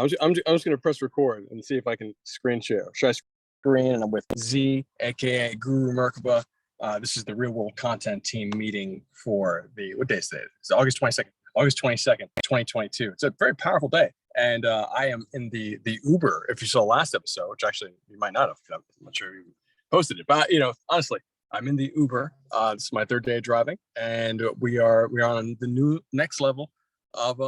I'm just going to press record and see if I can screen share. Should I screen? And I'm with Z, aka Guru Merkaba. This is the Real World Content Team meeting for what day is today? It's August 22nd. August 22nd, 2022. It's a very powerful day. And I am in the Uber, if you saw last episode, which actually you might not have, I'm not sure you posted it. But, honestly, I'm in the Uber. This is my third day of driving. And we are on the new next level of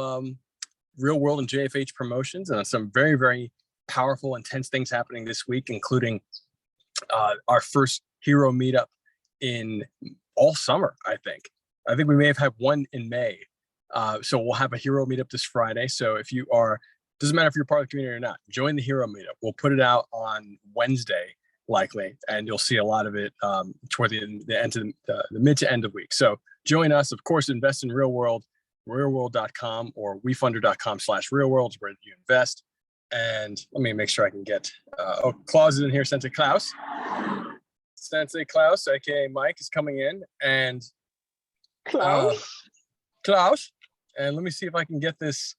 Real World and JFH promotions. And some very, very powerful, intense things happening this week, including our first hero meetup in all summer, I think. I think we may have had one in May. So we'll have a hero meetup this Friday. So if you are, doesn't matter if you're part of the community or not, join the hero meetup. We'll put it out on Wednesday, likely, and you'll see a lot of it toward the end of the mid to end of week. So join us. Of course, invest in Real World, ReelwUrld.com or WeFunder.com/ReelWorld where you invest. And let me make sure I can get, Klaus is in here, Sensei Klaus. Sensei Klaus, aka Mike, is coming in. And Klaus. And let me see if I can get this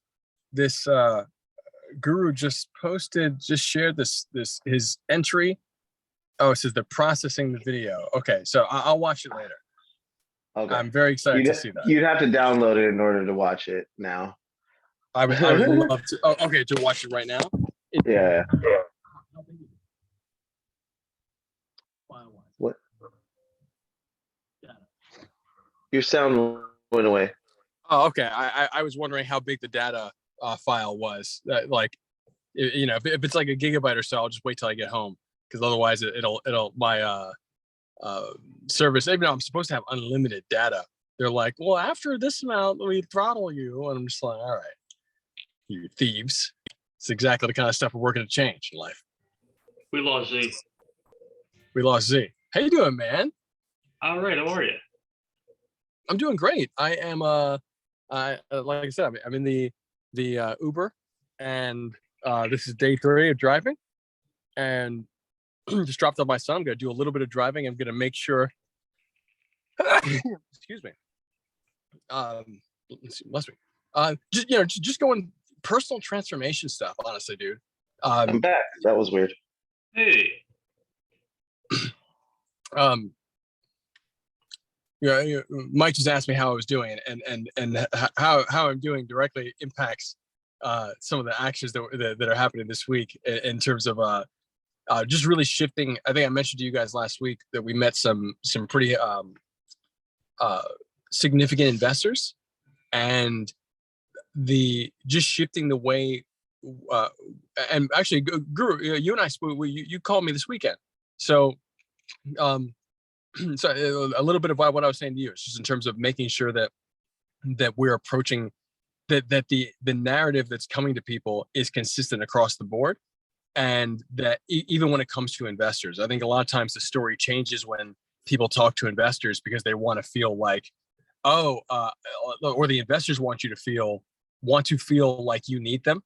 Guru just shared his entry. Oh, it says they're processing the video. Okay, so I'll watch it later. Okay. I'm very excited to see that. You'd have to download it in order to watch it now. I would love to. Oh, okay, to watch it right now? Yeah. What? Your sound went away. Oh, okay. I was wondering how big the data file was. If it's like a gigabyte or so, I'll just wait till I get home, because otherwise it'll my service. Even though I'm supposed to have unlimited data, they're like, well, after this amount, we throttle you, and I'm just like, all right, you thieves. It's exactly the kind of stuff we're working to change in life. We lost Z. How you doing, man? All right. How are you? I'm doing great. I am like I said, I'm in the Uber, and this is day 3 of driving, and just dropped off my son. I'm gonna do a little bit of driving. I'm gonna make sure. Excuse me. Let's see. Must be. Just going personal transformation stuff. Honestly, dude. I'm back. That was weird. Hey. Mike just asked me how I was doing, and how I'm doing directly impacts some of the actions that are happening this week in terms of just really shifting. I think I mentioned to you guys last week that we met some pretty significant investors, and just shifting the way. And actually, Guru, you and I spoke. You called me this weekend, so. So a little bit of what I was saying to you is just in terms of making sure that we're approaching that the narrative that's coming to people is consistent across the board, and that even when it comes to investors, I think a lot of times the story changes when people talk to investors because they want to feel like, or the investors want to feel like you need them,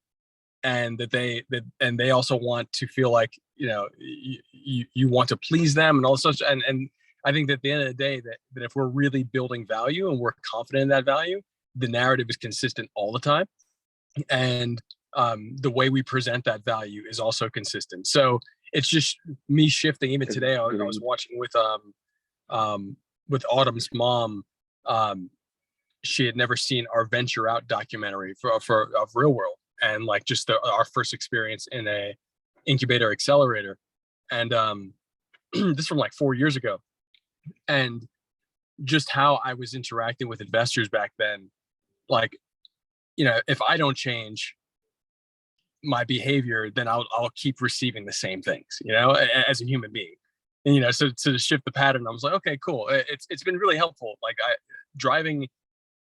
and that they also want to feel like you want to please them and all such. And I think that at the end of the day, that if we're really building value and we're confident in that value, the narrative is consistent all the time, and the way we present that value is also consistent. So it's just me shifting. Even today, I was watching with Autumn's mom. She had never seen our Venture Out documentary of Real World, and like just our first experience in a incubator accelerator, and this from like 4 years ago. And just how I was interacting with investors back then, like, if I don't change my behavior, then I'll keep receiving the same things, as a human being. And, so to shift the pattern, I was like, okay, cool. It's been really helpful. Like driving,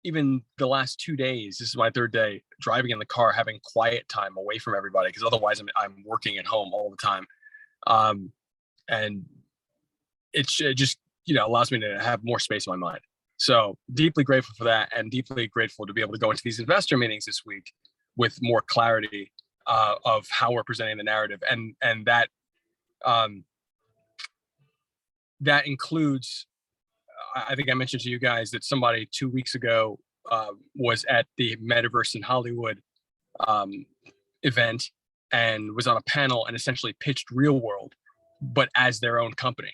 even the last 2 days, this is my 3rd day driving in the car, having quiet time away from everybody, because otherwise I'm working at home all the time. And it just, allows me to have more space in my mind. So deeply grateful for that, and deeply grateful to be able to go into these investor meetings this week with more clarity of how we're presenting the narrative. And that includes, I think I mentioned to you guys that somebody 2 weeks ago was at the Metaverse in Hollywood event and was on a panel and essentially pitched ReelwUrld, but as their own company,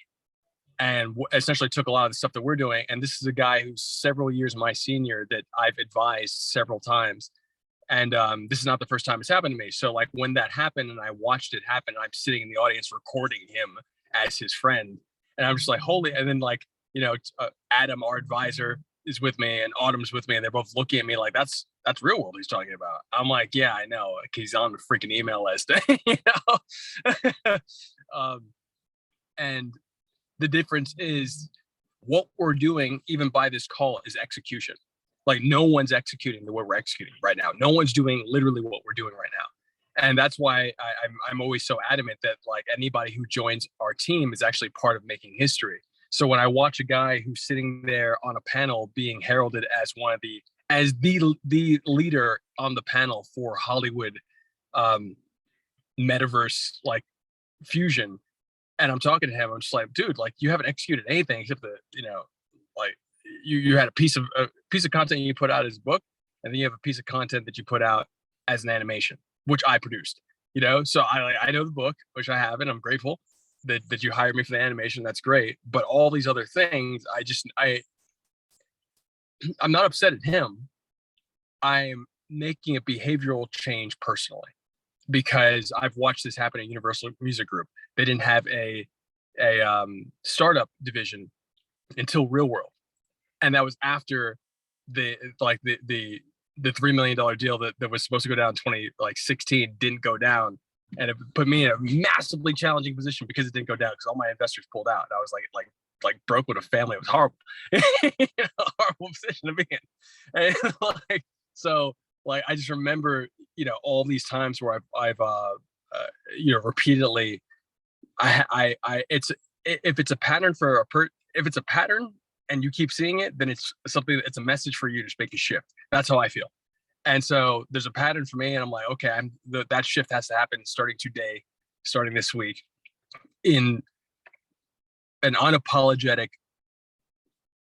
and essentially took a lot of the stuff that we're doing. And this is a guy who's several years my senior that I've advised several times. And this is not the first time it's happened to me. So like when that happened and I watched it happen, I'm sitting in the audience recording him as his friend. And I'm just like, holy, and then like, Adam, our advisor, is with me and Autumn's with me, and they're both looking at me like that's ReelwUrld he's talking about. I'm like, yeah, I know, like, he's on the freaking email list. And the difference is what we're doing even by this call is execution. Like no one's executing the way we're executing right now. No one's doing literally what we're doing right now. And that's why I'm always so adamant that like anybody who joins our team is actually part of making history. So when I watch a guy who's sitting there on a panel being heralded as the leader on the panel for Hollywood metaverse like fusion, and I'm talking to him, I'm just like, dude, like you haven't executed anything except the, like you had a piece of content you put out as a book, and then you have a piece of content that you put out as an animation, which I produced. So I know the book, which I have, and I'm grateful that you hired me for the animation. That's great. But all these other things, I'm not upset at him. I'm making a behavioral change personally because I've watched this happen at Universal Music Group. They didn't have a startup division until ReelwUrld, and that was after the $3 million deal that was supposed to go down in 2016 didn't go down. And it put me in a massively challenging position because it didn't go down because all my investors pulled out. And I was like broke with a family. It was horrible, horrible position to be in. And so I just remember, all these times where I've repeatedly, if it's a pattern if it's a pattern and you keep seeing it, then it's a message for you to make a shift. That's how I feel. And so there's a pattern for me, and I'm like, okay, that shift has to happen starting today, starting this week, in an unapologetic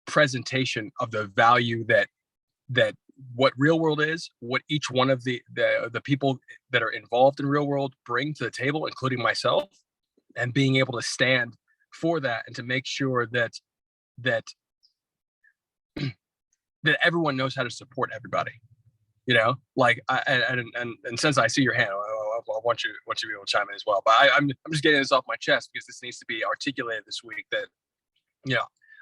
presentation of the value that what ReelwUrld is, what each one of the people that are involved in ReelwUrld bring to the table, including myself, and being able to stand for that and to make sure that that everyone knows how to support everybody. And since I see your hand, I want you to be able to chime in as well. But I'm just getting this off my chest because this needs to be articulated this week that,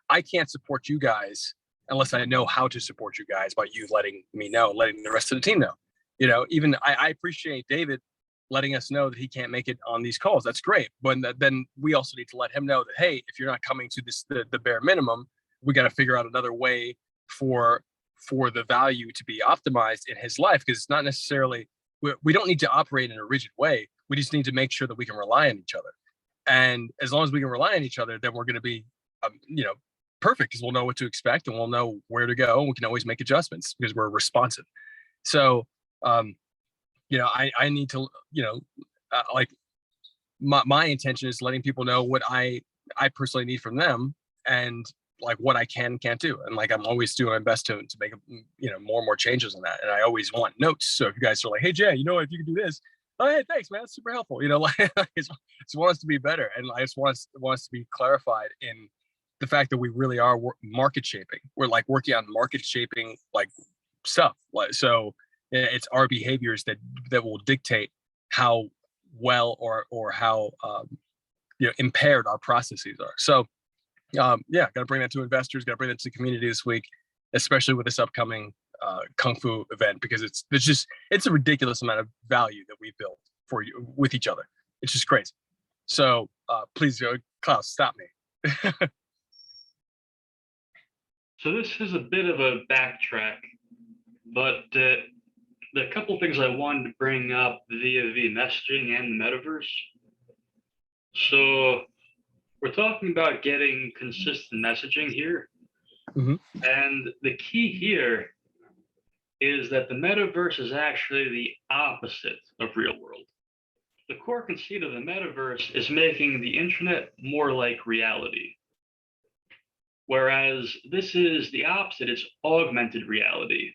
I can't support you guys unless I know how to support you guys by you letting me know, letting the rest of the team know. Even I appreciate David letting us know that he can't make it on these calls. That's great. But then we also need to let him know that, hey, if you're not coming to the bare minimum, we got to figure out another way for the value to be optimized in his life, because it's not necessarily, we don't need to operate in a rigid way. We just need to make sure that we can rely on each other. And as long as we can rely on each other, then we're going to be, perfect, because we'll know what to expect and we'll know where to go. And we can always make adjustments because we're responsive. So, I need to, my intention is letting people know what I personally need from them, and like what I can and can't do. And I'm always doing my best to make, more and more changes on that. And I always want notes. So if you guys are like, hey, Jay, if you can do this, oh, hey, thanks, man. That's super helpful. I just want us to be better. And I just want us to be clarified in the fact that we really are market shaping. We're working on market shaping, stuff. So it's our behaviors that will dictate how well or how, impaired our processes are. So, got to bring that to investors, got to bring that to the community this week, especially with this upcoming Kung Fu event, because it's a ridiculous amount of value that we built for you with each other. It's just crazy. So please, Klaus, stop me. So this is a bit of a backtrack, but the couple things I wanted to bring up via the messaging and the metaverse. So we're talking about getting consistent messaging here. Mm-hmm. And the key here is that the metaverse is actually the opposite of ReelwUrld. The core conceit of the metaverse is making the internet more like reality. Whereas this is the opposite, it's augmented reality.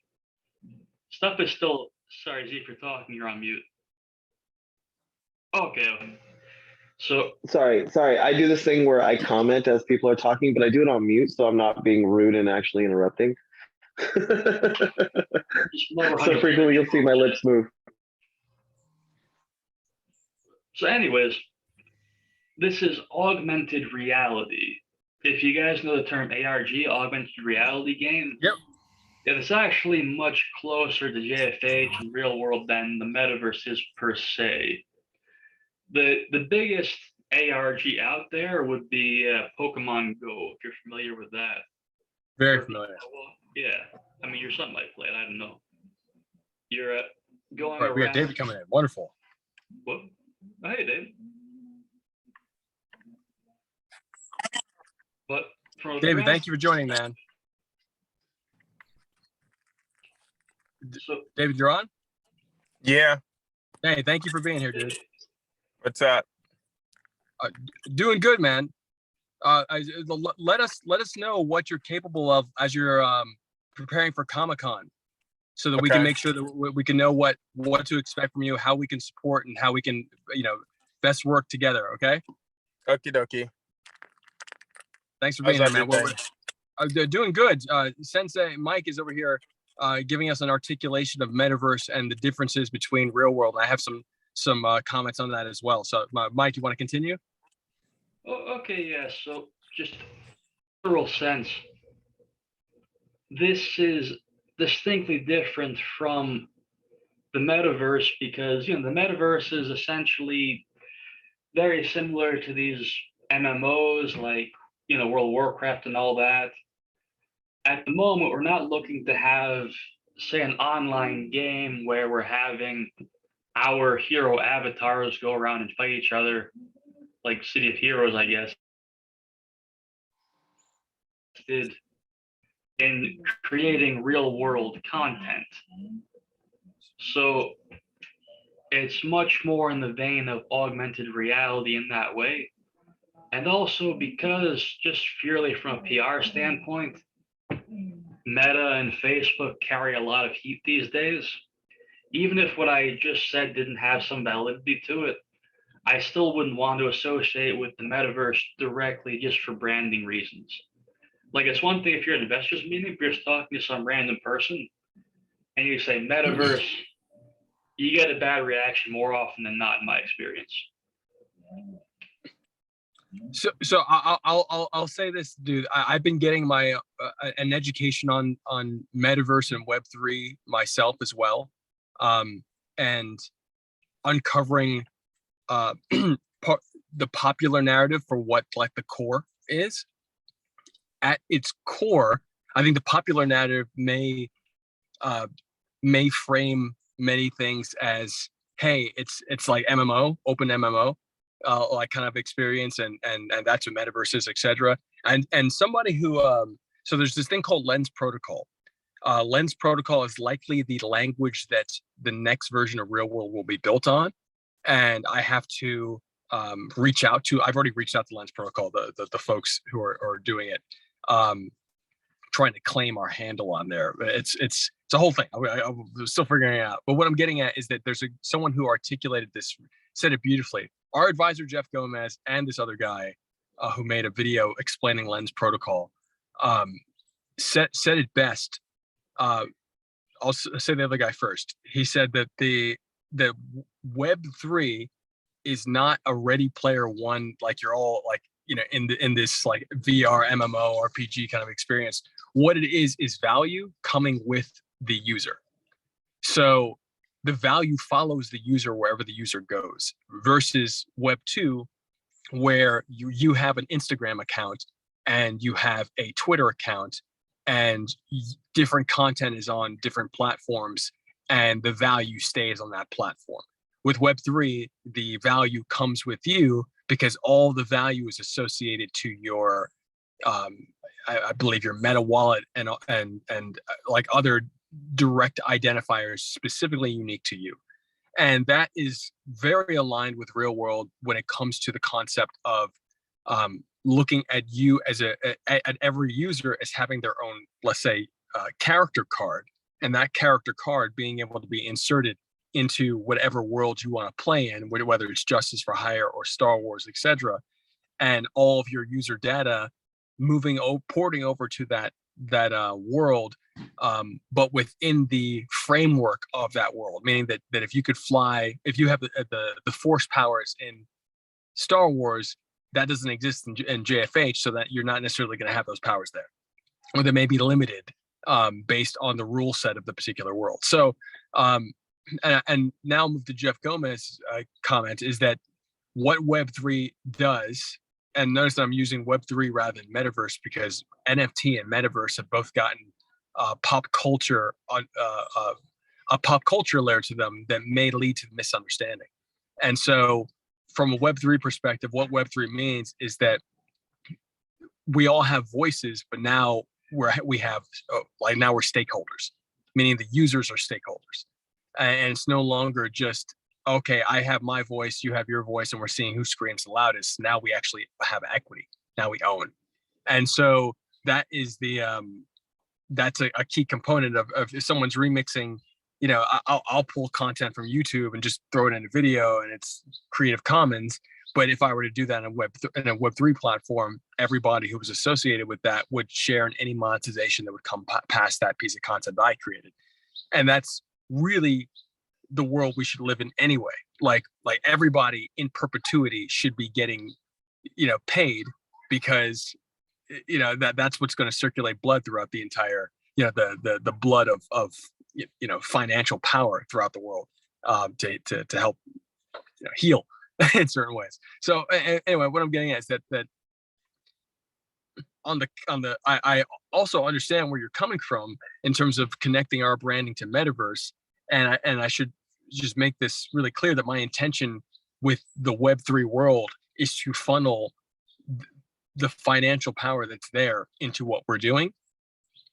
Stuff is still, sorry, Z, if you're talking, you're on mute. Okay. So Sorry. I do this thing where I comment as people are talking, but I do it on mute, so I'm not being rude and actually interrupting. just lower So 100. frequently you'll see my lips move. So, anyways, this is augmented reality. If you guys know the term ARG, augmented reality game, Yep. it's actually much closer to JFH and real world than the metaverse is per se. The biggest ARG out there would be Pokemon Go, if you're familiar with that. Very familiar. Yeah, I mean, your son might play it. I don't know. You're going Right, we got around. David coming in. Wonderful. What? Oh, hey, Dave. But from David, thank you for joining, man. So, David, you're on? Yeah, Hey, thank you for being here, dude. what's up? Doing good, man. Let us know what you're capable of as you're preparing for Comic-Con, so that we can Okay. make sure that we can know what to expect from you, how we can support, and how we can best work together. Okay. Okie dokie. Thanks for How's being here, man. everything? They're doing good. Sensei Mike is over here giving us an articulation of metaverse and the differences between real world. I have some comments on that as well. So, Mike, you want to continue? oh, okay, yeah. So, just literal sense, this is distinctly different from the metaverse because the metaverse is essentially very similar to these MMOs like World of Warcraft and all that. At the moment, we're not looking to have, say, an online game where we're having our hero avatars go around and fight each other, like City of Heroes, I guess, did in creating real world content. So it's much more in the vein of augmented reality in that way. And also because, just purely from a PR standpoint, Meta and Facebook carry a lot of heat these days. Even if what I just said didn't have some validity to it, I still wouldn't want to associate with the metaverse directly just for branding reasons. Like, it's one thing if you're at an investors meeting, if you're just talking to some random person and you say metaverse, you get a bad reaction more often than not, in my experience. So I'll say this, dude. I've been getting my an education on metaverse and Web3 myself as well, and uncovering the popular narrative for what like the core is. At its core, I think the popular narrative may frame many things as, hey, it's like MMO, open MMO, like kind of experience, and that's what metaverse is, etc. And somebody who so there's this thing called Lens Protocol. Lens Protocol is likely the language that the next version of Real World will be built on, and I have to reach out to. I've already reached out to Lens Protocol, the folks who are doing it, trying to claim our handle on there. It's a whole thing. I'm still figuring it out. But what I'm getting at is that there's someone who articulated this, said it beautifully. Our advisor Jeff Gomez and this other guy who made a video explaining Lens Protocol said it best. I'll say the other guy first. He said that the Web3 is not a Ready Player One, like you're all like in this like VR MMO RPG kind of experience. What it is value coming with the user. So the value follows the user wherever the user goes, versus Web 2, where you have an Instagram account and you have a Twitter account, and different content is on different platforms, and the value stays on that platform. With Web3, the value comes with you because all the value is associated to your, I believe, your Meta wallet and like other direct identifiers specifically unique to you. And that is very aligned with real world when it comes to the concept of looking at you as at every user as having their own, let's say, character card, and that character card being able to be inserted into whatever world you want to play in, whether it's Justice for Hire or Star Wars, etc., and all of your user data porting over to that world, but within the framework of that world, meaning that if you could fly, if you have the force powers in Star Wars, that doesn't exist in JFH, so that you're not necessarily going to have those powers there, or they may be limited based on the rule set of the particular world. So, and now move to Jeff Gomez's comment, is that what Web3 does, and notice that I'm using Web3 rather than Metaverse, because NFT and Metaverse have both gotten pop culture on a pop culture layer to them that may lead to misunderstanding. And so, from a Web3 perspective, what Web3 means is that we all have voices, but now we're stakeholders, meaning the users are stakeholders, and it's no longer just, okay, I have my voice, you have your voice, and we're seeing who screams the loudest. Now we actually have equity. Now we own. And so that is that's a key component of if someone's remixing, I'll pull content from YouTube and just throw it in a video and it's Creative Commons. But if I were to do that in a Web3 platform, everybody who was associated with that would share in any monetization that would come past that piece of content that I created. And that's really the world we should live in anyway. Like everybody in perpetuity should be getting, paid, because, that's what's going to circulate blood throughout the entire, the blood of financial power throughout the world, to help, heal in certain ways. So anyway, what I'm getting at is that I also understand where you're coming from in terms of connecting our branding to Metaverse, and I should just make this really clear that my intention with the Web3 world is to funnel the financial power that's there into what we're doing,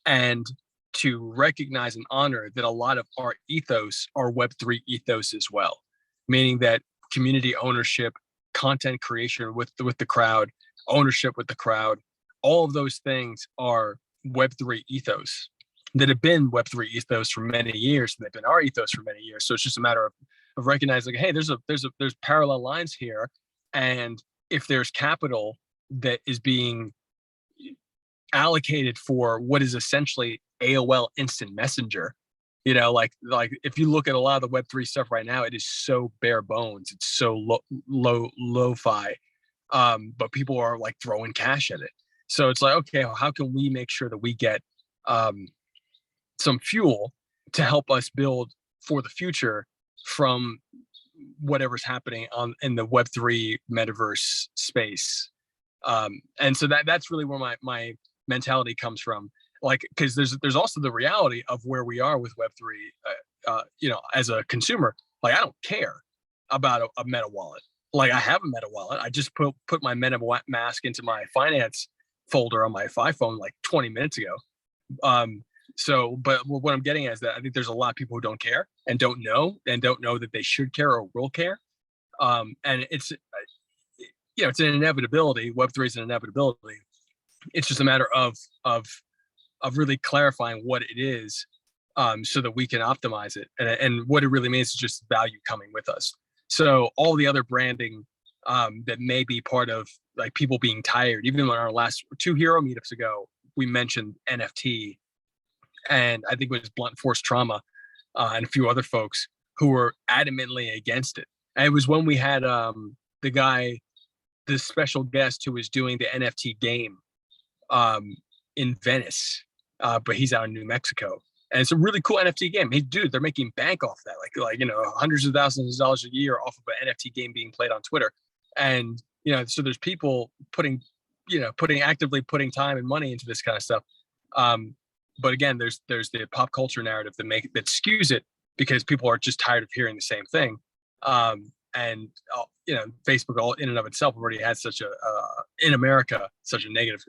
and to recognize and honor that a lot of our ethos are Web3 ethos as well, meaning that community ownership, content creation with the crowd, ownership with the crowd, all of those things are Web3 ethos that have been Web3 ethos for many years, and they've been our ethos for many years. So it's just a matter of recognizing, hey, there's parallel lines here, and if there's capital that is being allocated for what is essentially AOL Instant Messenger, like if you look at a lot of the Web3 stuff right now, it is so bare bones, it's so lo-fi, but people are like throwing cash at it. So it's like, okay, how can we make sure that we get some fuel to help us build for the future from whatever's happening in the Web3 metaverse space? And so that's really where my mentality comes from. Like, because there's also the reality of where we are with Web3. As a consumer, like, I don't care about a Meta wallet. Like, I have a Meta wallet. I just put my Meta mask into my finance folder on my iPhone like 20 minutes ago. So, but what I'm getting at is that I think there's a lot of people who don't care and don't know that they should care or will care. And it's an inevitability. Web3 is an inevitability. It's just a matter of really clarifying what it is, so that we can optimize it. And what it really means is just value coming with us. So all the other branding that may be part of, like, people being tired, even when our last 2 hero meetups ago, we mentioned NFT, and I think it was Blunt Force Trauma and a few other folks who were adamantly against it. And it was when we had the special guest who was doing the NFT game in Venice, but he's out in New Mexico. And it's a really cool NFT game. Hey, dude, they're making bank off that, like hundreds of thousands of dollars a year off of an NFT game being played on Twitter. And so there's people actively putting time and money into this kind of stuff. But again, there's the pop culture narrative that skews it, because people are just tired of hearing the same thing. And Facebook, all in and of itself, already has such in America such a negative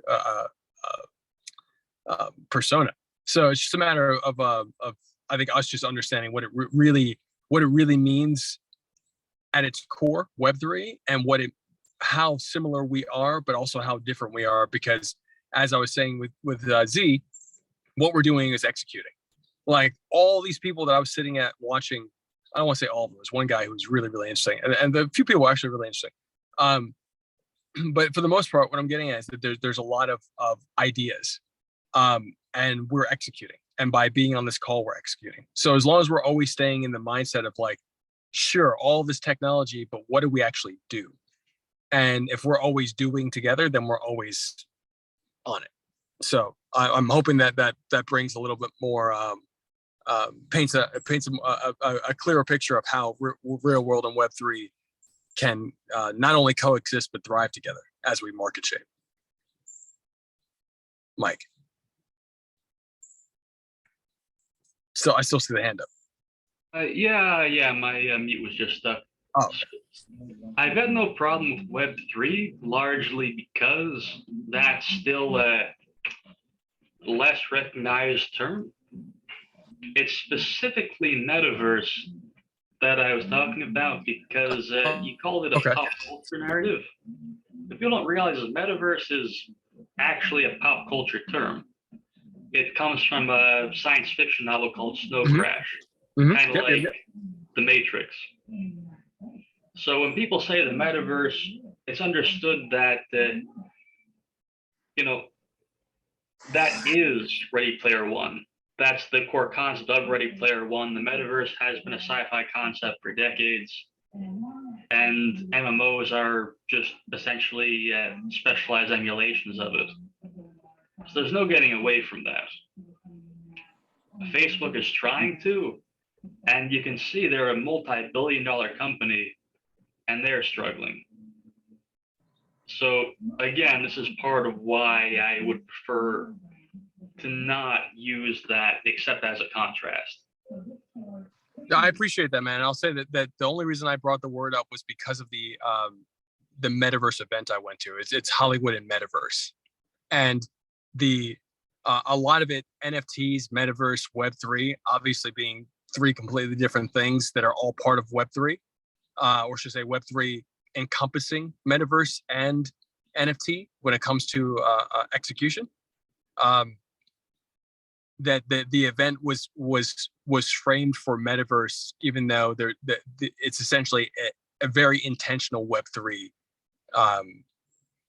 persona. So it's just a matter of I think us just understanding what it really means at its core, Web3, and how similar we are, but also how different we are. Because as I was saying with Z, what we're doing is executing. Like, all these people that I was sitting at watching I don't want to say all of them. There's one guy who's really, really interesting, and the few people are actually really interesting. But for the most part, what I'm getting at is that there's a lot of ideas, and we're executing. And by being on this call, we're executing. So as long as we're always staying in the mindset of like, sure, all this technology, but what do we actually do? And if we're always doing together, then we're always on it. So I'm hoping that brings a little bit more, paints a clearer picture of how real world and Web3 can not only coexist but thrive together as we market shape. Mike. So I still see the hand up. Yeah, my mute was just stuck. Oh. I've got no problem with Web3, largely because that's still a less recognized term. It's specifically metaverse that I was talking about because you called it a Okay. pop culture narrative. If you don't realize that metaverse is actually a pop culture term. It comes from a science fiction novel called Snow Crash, kind of like The Matrix. So when people say the metaverse, it's understood that, that is Ready Player One. That's the core concept of Ready Player One. The metaverse has been a sci-fi concept for decades, and MMOs are just essentially specialized emulations of it. So there's no getting away from that. Facebook is trying to, and you can see they're a multi-billion-dollar company, and they're struggling. So again, this is part of why I would prefer to not use that except as a contrast. I appreciate that, man. I'll say that the only reason I brought the word up was because of the metaverse event I went to. It's Hollywood and metaverse, and a lot of it NFTs, metaverse, Web3, obviously being three completely different things that are all part of Web3, or should I say Web3 encompassing metaverse and NFT when it comes to execution. That the event was framed for metaverse, even though it's essentially a very intentional Web3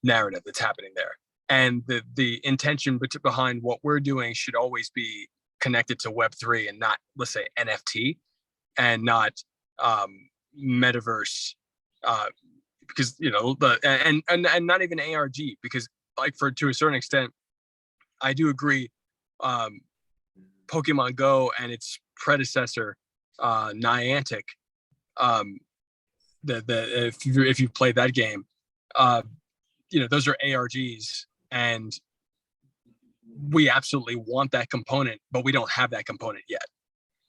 narrative that's happening there. And the intention behind what we're doing should always be connected to Web3 and not, let's say, NFT and not metaverse, because and not even ARG, because like to a certain extent, I do agree. Pokemon Go and its predecessor, Niantic, if you've played that game, those are ARGs. And we absolutely want that component, but we don't have that component yet.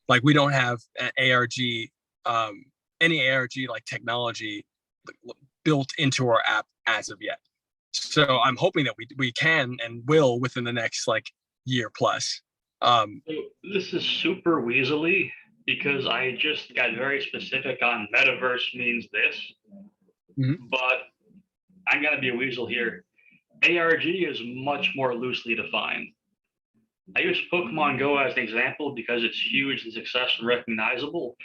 Like we don't have an ARG, any ARG like technology built into our app as of yet. So I'm hoping that we can and will within the next like year plus. So this is super weaselly because I just got very specific on metaverse means this, but I'm gonna be a weasel here. ARG is much more loosely defined. I use Pokemon Go as an example because it's huge and successful and recognizable,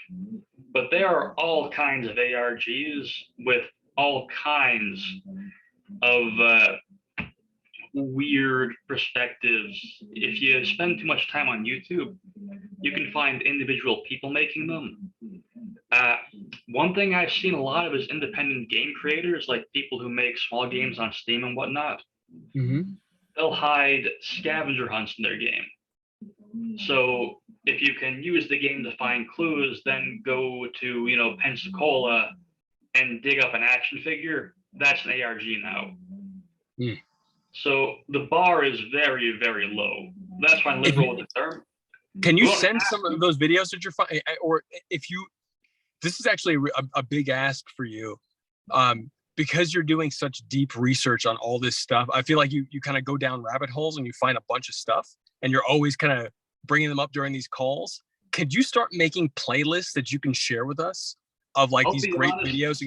but there are all kinds of ARGs with all kinds of weird perspectives. If you spend too much time on YouTube, you can find individual people making them. One thing I've seen a lot of is independent game creators, like people who make small games on Steam and whatnot. They'll hide scavenger hunts in their game. So if you can use the game to find clues, then go to, Pensacola and dig up an action figure, that's an ARG now. So the bar is very, very low. That's why I'm liberal with the term. Can you send some of those videos that you're finding, or if you, this is actually a big ask for you, because you're doing such deep research on all this stuff. I feel like you kind of go down rabbit holes and you find a bunch of stuff, and you're always kind of bringing them up during these calls. Could you start making playlists that you can share with us of like these great videos?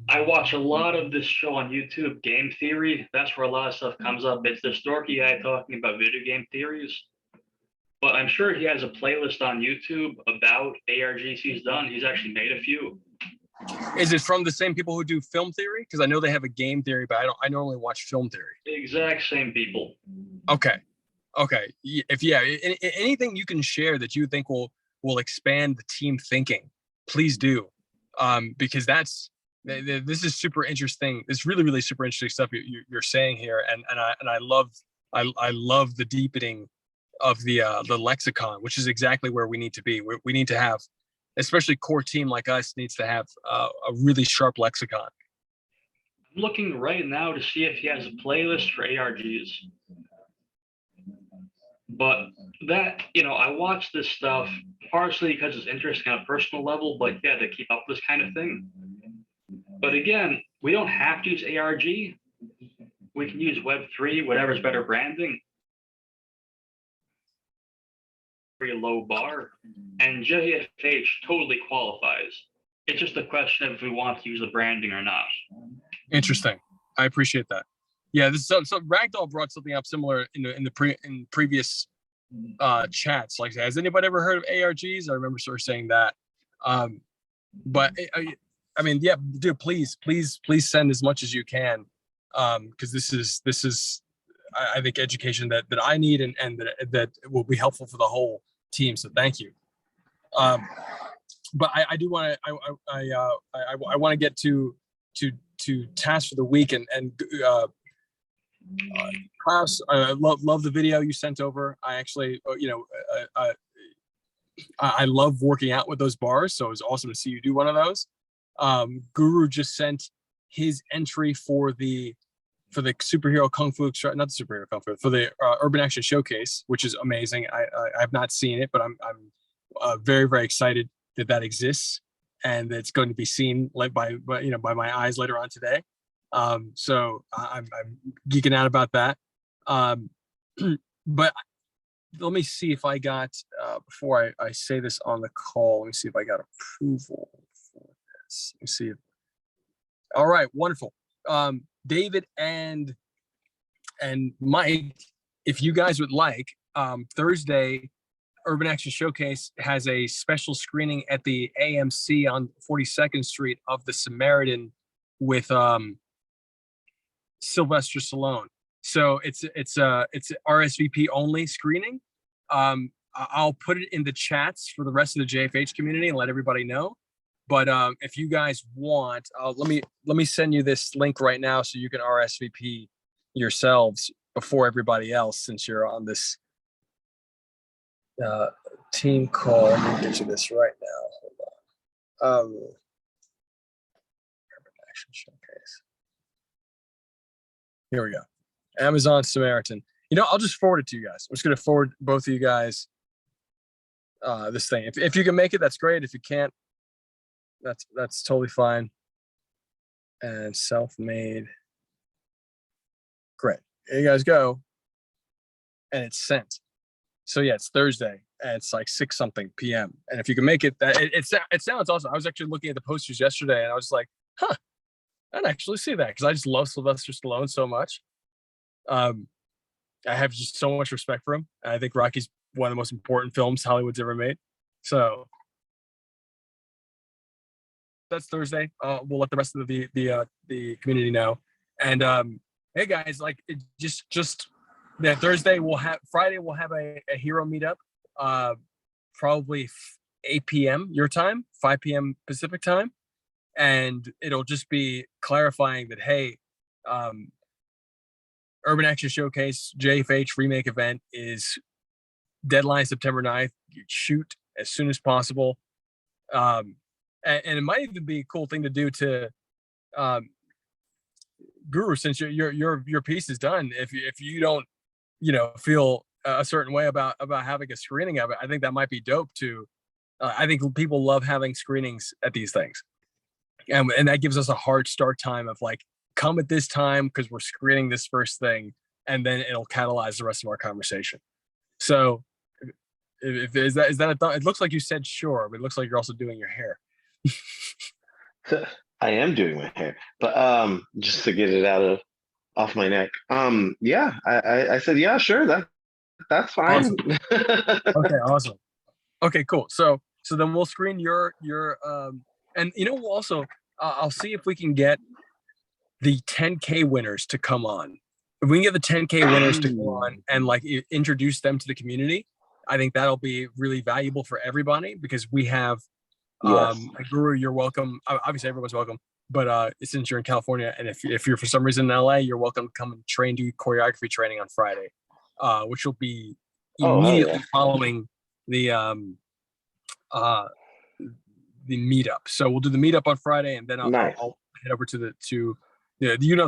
I watch a lot of this show on YouTube, Game Theory. That's where a lot of stuff comes up. It's this dorky guy talking about video game theories. But I'm sure he has a playlist on YouTube about ARGs he's done. He's actually made a few. Is it from the same people who do film theory? Because I know they have a game theory, but I normally watch film theory. The exact same people. Okay. If anything you can share that you think will expand the team thinking, please do, because this is super interesting. It's really super interesting stuff you're saying here, and I love the deepening of the lexicon, which is exactly where we need to be. We need to have, especially core team like us, needs to have a really sharp lexicon. I'm looking right now to see if he has a playlist for ARGs. But that, I watch this stuff partially because it's interesting on a personal level, but yeah, to keep up with this kind of thing. But again, we don't have to use ARG. We can use Web3, whatever's better branding. Very low bar, and JFH totally qualifies. It's just a question of if we want to use the branding or not. Interesting. I appreciate that. Yeah, this so Ragdoll brought something up similar in previous chats. Like, has anybody ever heard of ARGs? I remember sort of saying that. But I mean, yeah, dude, please send as much as you can, because this is I think education that I need and that will be helpful for the whole team. So thank you. But I do want to I want to get to tasks for the week and Klaus, I love the video you sent over. I actually I love working out with those bars, so it was awesome to see you do one of those. Guru just sent his entry for the superhero kung fu, not the superhero kung fu, for the Urban Action Showcase, which is amazing. I have not seen it, but I'm very excited that exists and it's going to be seen by my eyes later on today. So I'm geeking out about that. But let me see if I got before I say this on the call. Let me see if I got approval for this. Let me see. All right, wonderful. David and Mike, if you guys would like, Thursday, Urban Action Showcase has a special screening at the AMC on 42nd Street of The Samaritan with Sylvester Stallone. So it's RSVP only screening. I'll put it in the chats for the rest of the JFH community and let everybody know. But if you guys want, let me send you this link right now so you can RSVP yourselves before everybody else, since you're on this team call. Let me get you this right now. Hold on. Urban Action Showcase. Here we go. Amazon Samaritan. I'll just forward it to you guys. I'm just going to forward both of you guys this thing. If you can make it, that's great. If you can't, that's totally fine. And self-made. Great. Here you guys go. And it's sent. So yeah, it's Thursday and it's like 6-something p.m. And if you can make it, it sounds awesome. I was actually looking at the posters yesterday and I was like, I'd actually see that because I just love Sylvester Stallone so much. I have just so much respect for him. And I think Rocky's one of the most important films Hollywood's ever made. So that's Thursday. We'll let the rest of the community know. And hey guys, like just that Thursday Friday we'll have a hero meetup, probably 8 p.m. your time, 5 p.m. Pacific time, and it'll just be clarifying that hey, Urban Action Showcase JFH remake event is deadline September 9th. You shoot as soon as possible. And it might even be a cool thing to do to Guru, since your piece is done. If you don't feel a certain way about having a screening of it, I think that might be dope too. I think people love having screenings at these things, and that gives us a hard start time of like, come at this time because we're screening this first thing, and then it'll catalyze the rest of our conversation. So is that a thought? It looks like you said sure, but it looks like you're also doing your hair. I am doing my hair, but just to get it off my neck. Yeah, I said, yeah, sure. That's fine. Okay, awesome. Okay, cool. So then we'll screen your and we'll also I'll see if we can get the 10K winners to come on. If we can get the 10K winners to go on and like introduce them to the community, I think that'll be really valuable for everybody because we have Yes. Guru, you're welcome. Obviously everyone's welcome, but since you're in California and if you're for some reason in LA, you're welcome to come and do choreography training on Friday, which will be Oh, hell immediately yeah. following the meetup. So we'll do the meetup on Friday, and then Nice. I'll head over to the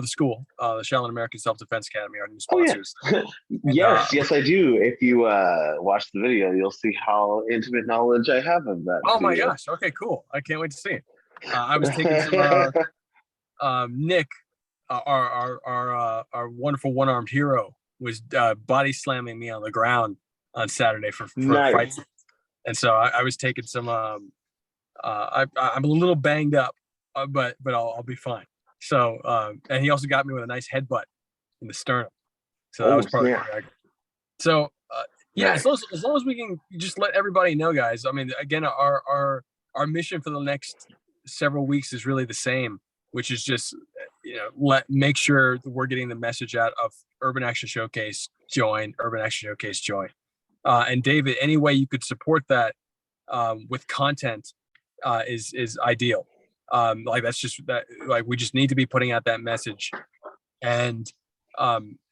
school, the Shaolin American Self Defense Academy, our new Oh, yeah. sponsors. Yes, I do. If you watch the video, you'll see how intimate knowledge I have of that. Oh my studio. gosh! Okay, cool. I can't wait to see it. I was taking some Nick, our wonderful one-armed hero, was body slamming me on the ground on Saturday for Nice. fights, and so I was taking some. I'm a little banged up, but I'll be fine. So and he also got me with a nice headbutt in the sternum. So that was part of the So yeah, Nice. as long as we can just let everybody know, guys. I mean, again, our mission for the next several weeks is really the same, which is just make sure that we're getting the message out of Urban Action Showcase join, Urban Action Showcase join. And David, any way you could support that with content is ideal. Like that's just that, like we just need to be putting out that message and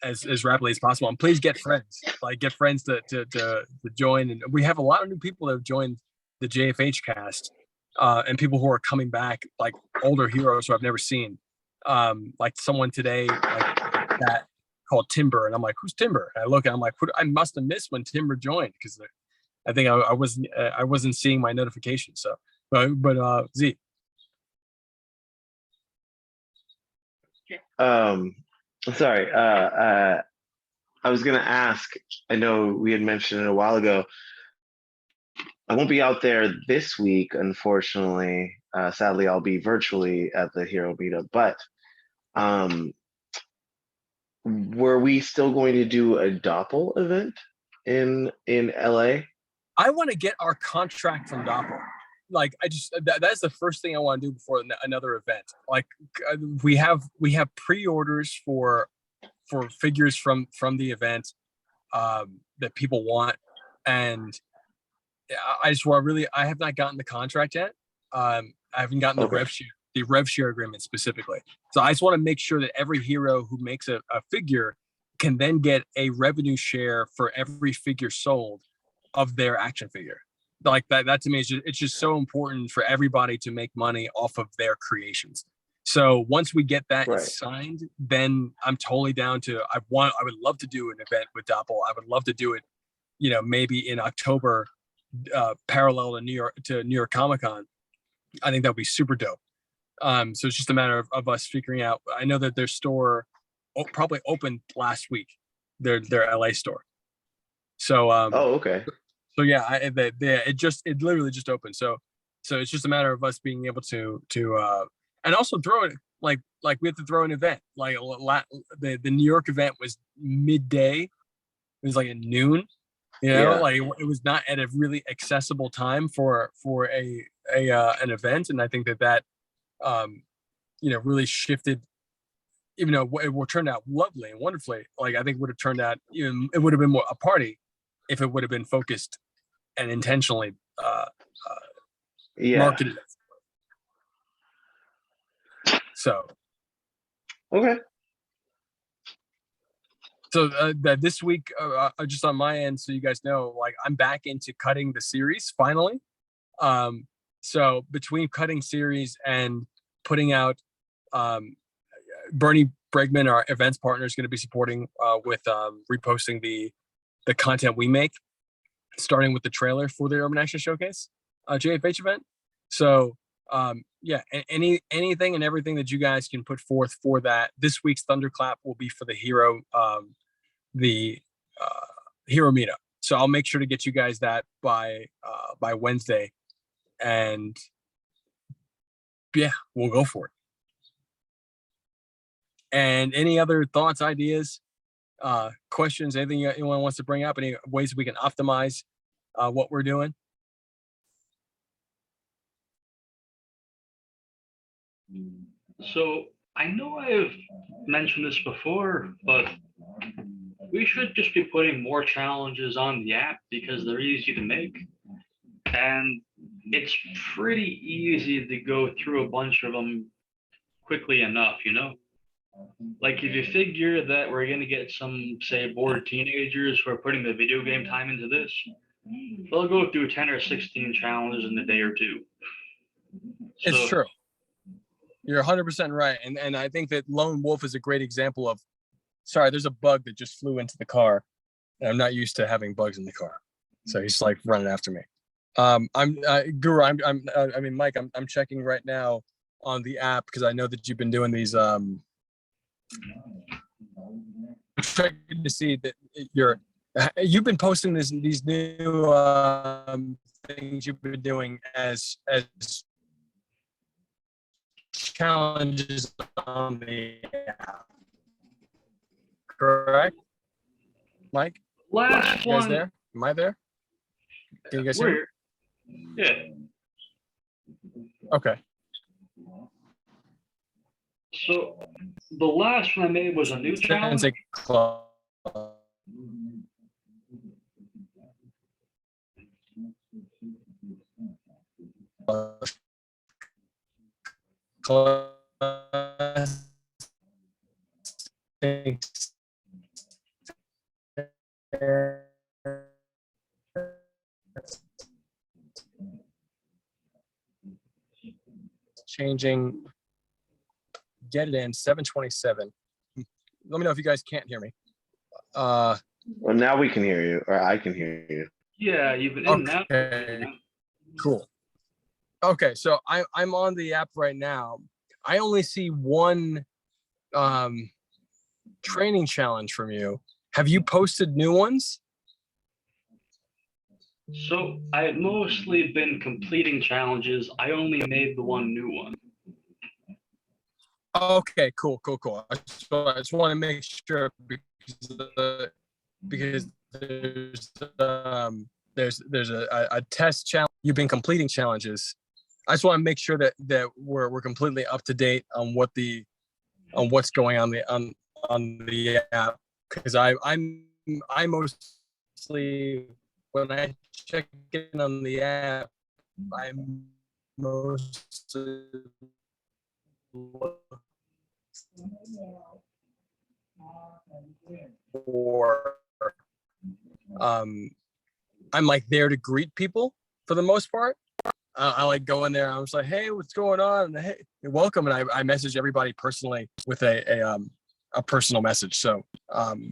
as rapidly as possible. And please get friends, to join. And we have a lot of new people that have joined the JFH cast, and people who are coming back, like older heroes who I've never seen. Like someone today, like that called Timber, and I'm like, who's Timber? And I look and I'm like, I must have missed when Timber joined because I think I wasn't seeing my notifications. So, but Z. Sorry. I was gonna ask. I know we had mentioned it a while ago. I won't be out there this week, unfortunately. Sadly, I'll be virtually at the Hero Meetup. But were we still going to do a Doppel event in LA? I want to get our contract from Doppel. Like I just that's the first thing I want to do before another event. Like we have pre-orders for figures from the event that people want, and I just want I have not gotten the contract yet. I haven't gotten the rev share agreement specifically. So I just want to make sure that every hero who makes a figure can then get a revenue share for every figure sold of their action figure. Like that to me is it's just so important for everybody to make money off of their creations. So once we get that signed, then I'm totally down to I would love to do an event with Doppel. I would love to do it, maybe in October, parallel to New York Comic-Con. I think that would be super dope. So it's just a matter of us figuring out. I know that their store probably opened last week, their LA store. So okay. So yeah, it literally just opened. So it's just a matter of us being able to and also throw it like we have to throw an event. Like the New York event was midday. It was like at noon. Like it was not at a really accessible time for an event, and I think that really shifted. Even though it turned out lovely and wonderfully, like I think it would have turned out it would have been more a party if it would have been focused and intentionally marketed. So okay. So that this week, just on my end, so you guys know, like I'm back into cutting the series finally. So between cutting series and putting out, Bernie Bregman, our events partner, is going to be supporting with reposting the content we make, starting with the trailer for the Urban Action Showcase JFH event. So anything and everything that you guys can put forth for that. This week's Thunderclap will be for the hero hero meetup. So I'll make sure to get you guys that by Wednesday, and yeah, we'll go for it. And any other thoughts, ideas? questions, anything anyone wants to bring up, any ways we can optimize what we're doing? So I know I've mentioned this before, but we should just be putting more challenges on the app because they're easy to make. And it's pretty easy to go through a bunch of them quickly enough, you know? Like if you figure that we're going to get some, say, bored teenagers who are putting the video game time into this, they'll go through 10 or 16 challenges in a day or two. It's So, true. You're 100% right. And I think that Lone Wolf is a great example of, sorry, there's a bug that just flew into the car. And I'm not used to having bugs in the car. So he's like running after me. Guru, I mean, Mike, I'm checking right now on the app because I know that you've been doing these, I'm checking to see that you've been posting these new things you've been doing as challenges on the app, correct, Mike? last You guys one, there? Am I there? Can you guys hear me? yeah. Okay. So the last one I made was a new challenge. Transit Club. Changing. Get it in 727. Let me know if you guys can't hear me. Well, now we can hear you, or I can hear you. Yeah, you've been in and out. Okay. Cool. Okay, so I'm on the app right now. I only see one training challenge from you. Have you posted new ones? So I've mostly been completing challenges. I only made the one new one. Okay, cool. I just want to make sure because there's a test challenge. You've been completing challenges. I just want to make sure that we're completely up to date on what's going on the app, because I mostly, when I check in on the app, I'm mostly for I'm like there to greet people for the most part. I like go in there. I was like, hey, what's going on? And, hey, you're welcome. And I message everybody personally with a personal message. So,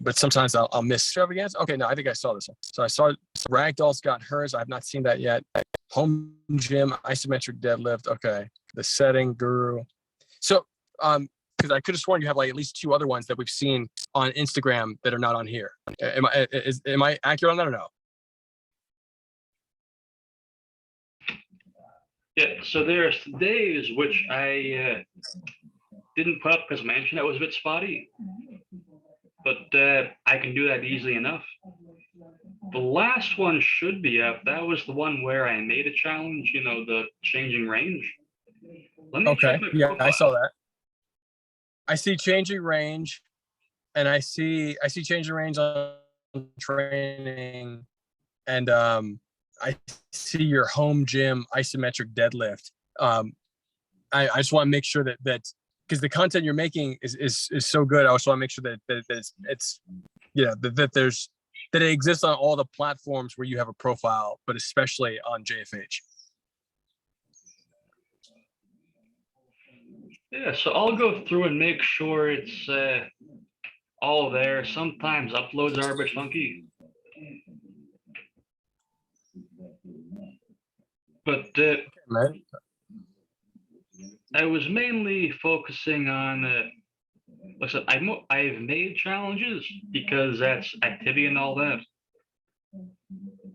but sometimes I'll miss extravaganza. Okay, no, I think I saw this one. So I saw Ragdoll's got hers. I've not seen that yet. Home gym, isometric deadlift. Okay, the setting guru. So, because I could have sworn you have like at least 2 other ones that we've seen on Instagram that are not on here. Am I accurate on that or no? Yeah, so there's days which I didn't put up because my internet was a bit spotty, but I can do that easily enough. The last one should be up. That was the one where I made a challenge, you know, the changing range. Let me Okay, check my yeah, profile. I saw that. I see changing range, and I see changing range on training, and I see your home gym isometric deadlift. I just want to make sure that because the content you're making is so good. I also want to make sure that it's that it exists on all the platforms where you have a profile, but especially on JFH. Yeah, so I'll go through and make sure it's all there. Sometimes uploads are a bit funky. But Right? I was mainly focusing on, listen, I've made challenges because that's activity and all that.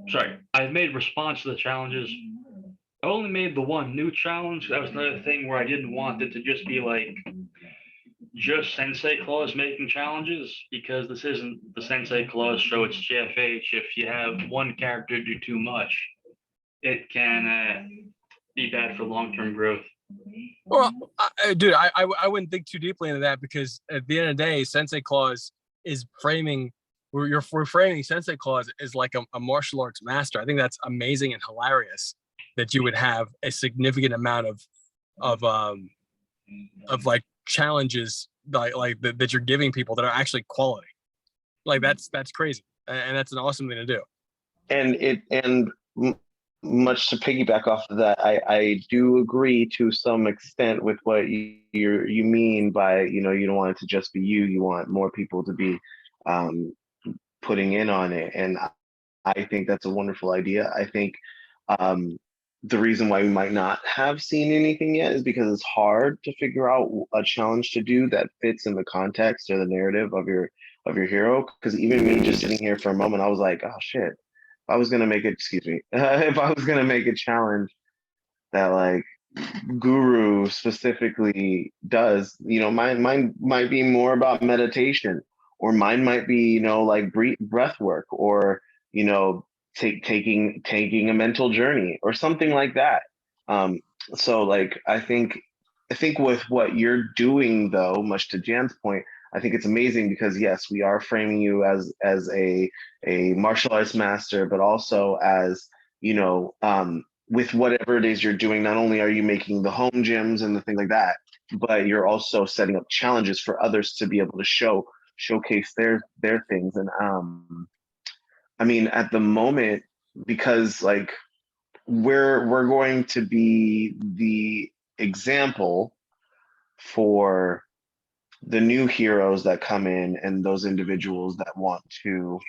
Sorry, I've made response to the challenges. I only made the one new challenge. That was another thing where I didn't want it to just be like just Sensei Claus making challenges, because this isn't the Sensei Claus show, it's JFH. If you have one character do too much, it can be bad for long-term growth. Well, dude, I wouldn't think too deeply into that, because at the end of the day, Sensei Claus is framing. We're framing Sensei Claus as like a martial arts master. I think that's amazing and hilarious that you would have a significant amount of like challenges that you're giving people that are actually quality. Like that's crazy, and that's an awesome thing to do. And much to piggyback off of that, I do agree to some extent with what you mean by, you don't want it to just be you want more people to be putting in on it, and I think that's a wonderful idea. I think the reason why we might not have seen anything yet is because it's hard to figure out a challenge to do that fits in the context or the narrative of your hero. Because even me just sitting here for a moment, I was like, oh shit, if I was gonna make it, if I was gonna make a challenge that like Guru specifically does, mine might be more about meditation, or mine might be, like breath work, or taking a mental journey or something like that. So like I think with what you're doing, though, much to Jan's point, I think it's amazing, because yes, we are framing you as a martial arts master, but also as, with whatever it is you're doing, not only are you making the home gyms and the things like that, but you're also setting up challenges for others to be able to showcase their things. And I mean, at the moment, because like we're going to be the example for the new heroes that come in, and those individuals that want to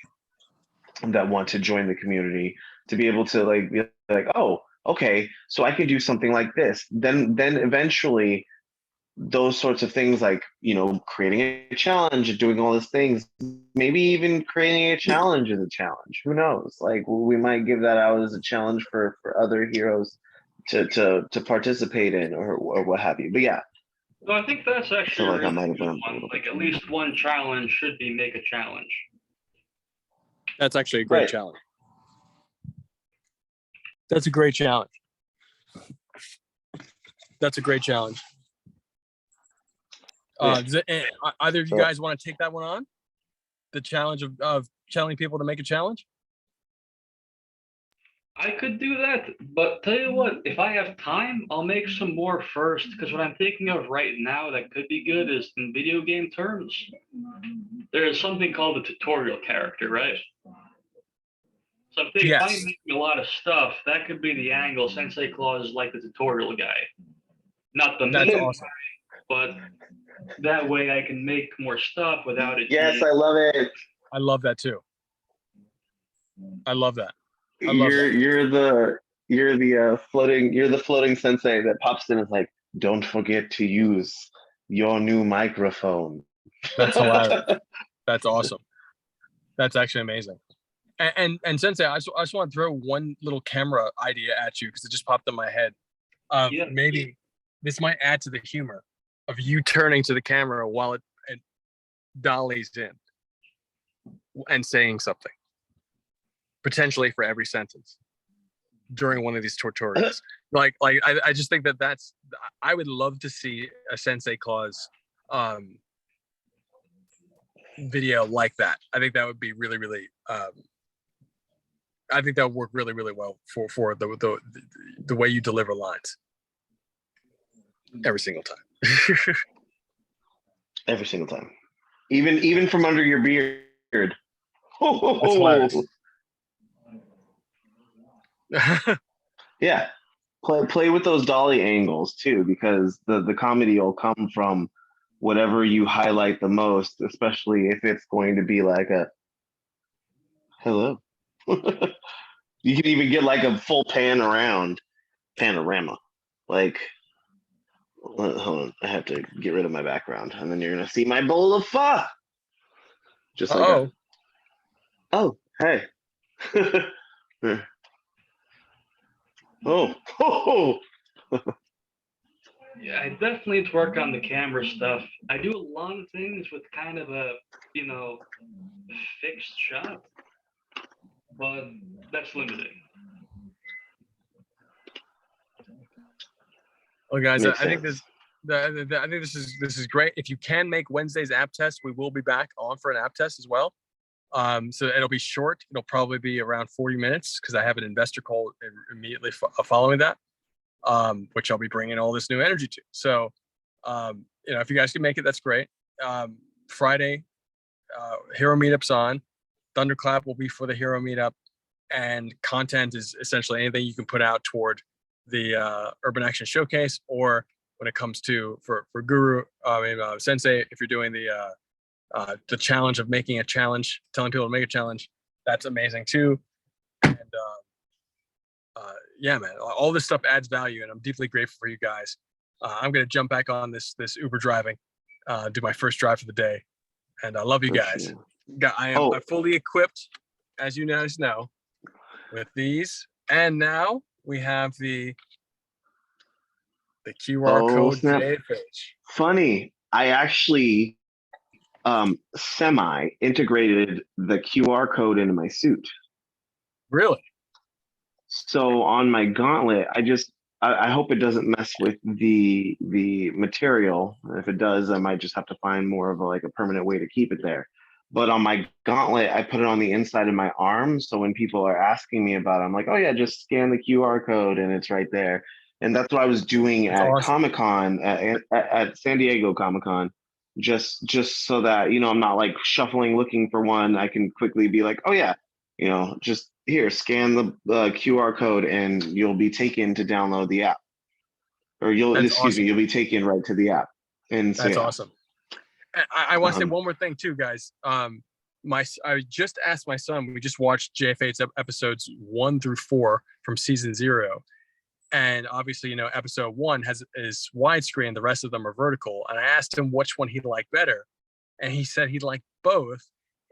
join the community, to be able to like be like, oh, okay, so I could do something like this. Then eventually those sorts of things, like, creating a challenge and doing all these things, maybe even creating a challenge is a challenge. Who knows? Like, we might give that out as a challenge for other heroes to participate in, or what have you. But yeah. So I think that's actually like I really might have good been one. Like, at least one challenge should be make a challenge. That's actually a great Right. challenge. That's a great challenge. Does either of you guys want to take that one on? The challenge of challenging people to make a challenge? I could do that, but tell you what, if I have time, I'll make some more first, because what I'm thinking of right now that could be good is, in video game terms, there is something called a tutorial character, right? So I'm thinking, if I'm making a lot of stuff, that could be the angle. Sensei Claus is like the tutorial guy, not the That's main awesome. guy, but that way I can make more stuff without it. Yes, I love it. I love that too. I love that. You're the floating sensei that pops in and is like, don't forget to use your new microphone. That's hilarious. That's awesome. That's actually amazing. And Sensei, I just want to throw one little camera idea at you, because it just popped in my head. Maybe this might add to the humor of you turning to the camera while it dollies in and saying something, potentially for every sentence during one of these tutorials. I just think that's, I would love to see a Sensei Claus video like that. I think that would be really, really I think that would work really, really well for the way you deliver lines every single time. Every single time, even from under your beard. That's hilarious. Yeah, play with those dolly angles too, because the comedy will come from whatever you highlight the most, especially if it's going to be like a hello. You can even get like a full panorama. Like, hold on, I have to get rid of my background, and then you're gonna see my bowl of pho. Just like that. Oh, hey. I definitely need to work on the camera stuff. I do a lot of things with kind of a, fixed shot, but that's limiting. Well, guys, Makes I think sense. I think this is great. If you can make Wednesday's app test, we will be back on for an app test as well. So it'll be short. It'll probably be around 40 minutes because I have an investor call immediately following that, which I'll be bringing all this new energy to. So, if you guys can make it, that's great. Friday, Hero Meetup's on. Thunderclap will be for the Hero Meetup, and content is essentially anything you can put out toward the Urban Action Showcase, or when it comes to for Guru, Sensei, if you're doing the challenge of making a challenge, telling people to make a challenge, that's amazing too. And yeah, man, all this stuff adds value, and I'm deeply grateful for you guys. I'm gonna jump back on this Uber driving, do my first drive for the day, and I love you For guys. sure. I am Oh. fully equipped, as you guys know, with these, and now we have the QR code Snap. creative page. Funny, I actually semi integrated the QR code into my suit. Really? So on my gauntlet, I hope it doesn't mess with the material. If it does, I might just have to find more of a permanent way to keep it there. But on my gauntlet, I put it on the inside of my arm. So when people are asking me about it, I'm like, oh yeah, just scan the QR code and it's right there. And that's what I was doing That's at awesome. Comic-Con, at San Diego Comic-Con, just so that, I'm not like shuffling looking for one. I can quickly be like, oh yeah, just here, scan the QR code and you'll be taken to download the app. Or you'll be taken right to the app. And so, That's yeah. awesome. I want to say one more thing too, guys. I just asked my son. We just watched JF8's episodes 1 through 4 from season 0, and obviously, episode 1 is widescreen. The rest of them are vertical. And I asked him which one he liked better, and he said he liked both.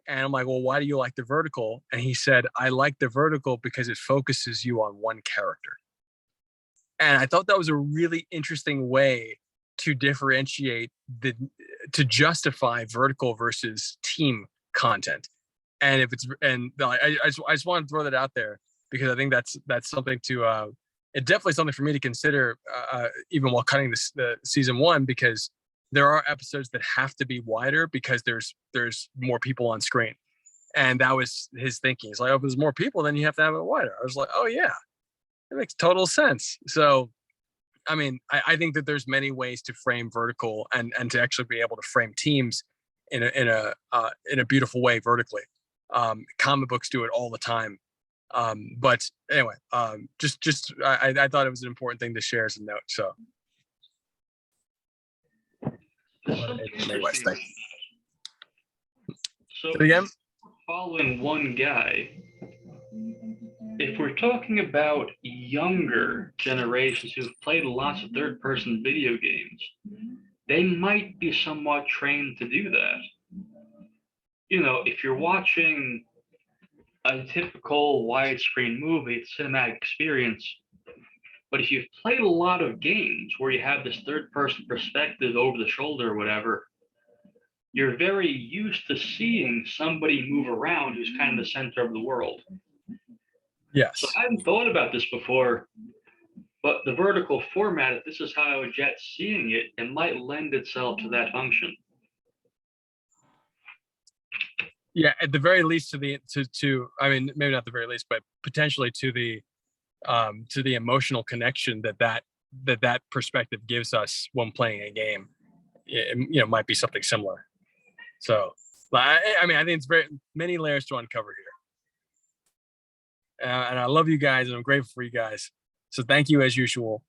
And I'm like, well, why do you like the vertical? And he said, I like the vertical because it focuses you on one character. And I thought that was a really interesting way to differentiate to justify vertical versus team content. And I just want to throw that out there because I think that's something to it's definitely something for me to consider even while cutting the season 1, because there are episodes that have to be wider because there's more people on screen. And that was his thinking. He's like, oh, if there's more people, then you have to have it wider. I was like, oh yeah, it makes total sense. So I mean, I think that there's many ways to frame vertical and to actually be able to frame teams in a beautiful way vertically. Comic books do it all the time. But anyway, I thought it was an important thing to share as a note. So anyways, thanks. So again, following one guy, if we're talking about younger generations who've played lots of third-person video games, they might be somewhat trained to do that. If you're watching a typical widescreen movie, it's a cinematic experience. But if you've played a lot of games where you have this third-person perspective over the shoulder or whatever, you're very used to seeing somebody move around who's kind of the center of the world. yes. So I hadn't thought about this before, but the vertical format, if this is how I was just seeing it, it might lend itself to that function. Yeah, at the very least to I mean, maybe not the very least, but potentially to the emotional connection that perspective gives us when playing a game. It might be something similar. So, I mean, I think it's very many layers to uncover here. And I love you guys, and I'm grateful for you guys. So thank you as usual.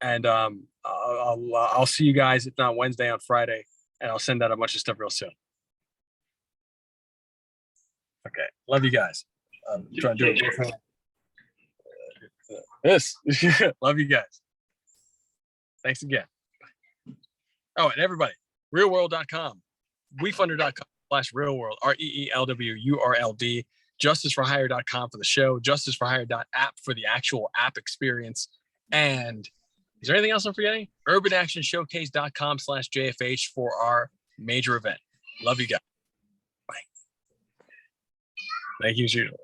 And I'll see you guys, if not Wednesday, on Friday, and I'll send out a bunch of stuff real soon. Okay, love you guys. I'm trying to do it. Yes, love you guys. Thanks again. Oh, and everybody, ReelwUrld.com, WeFunder.com/ReelwUrld, ReelwUrld, JusticeForHire.com for the show, JusticeForHire.app for the actual app experience, and Is there anything else I'm forgetting? urbanactionshowcase.com/JFH for our major event. Love you guys. Bye. Thank you as usual.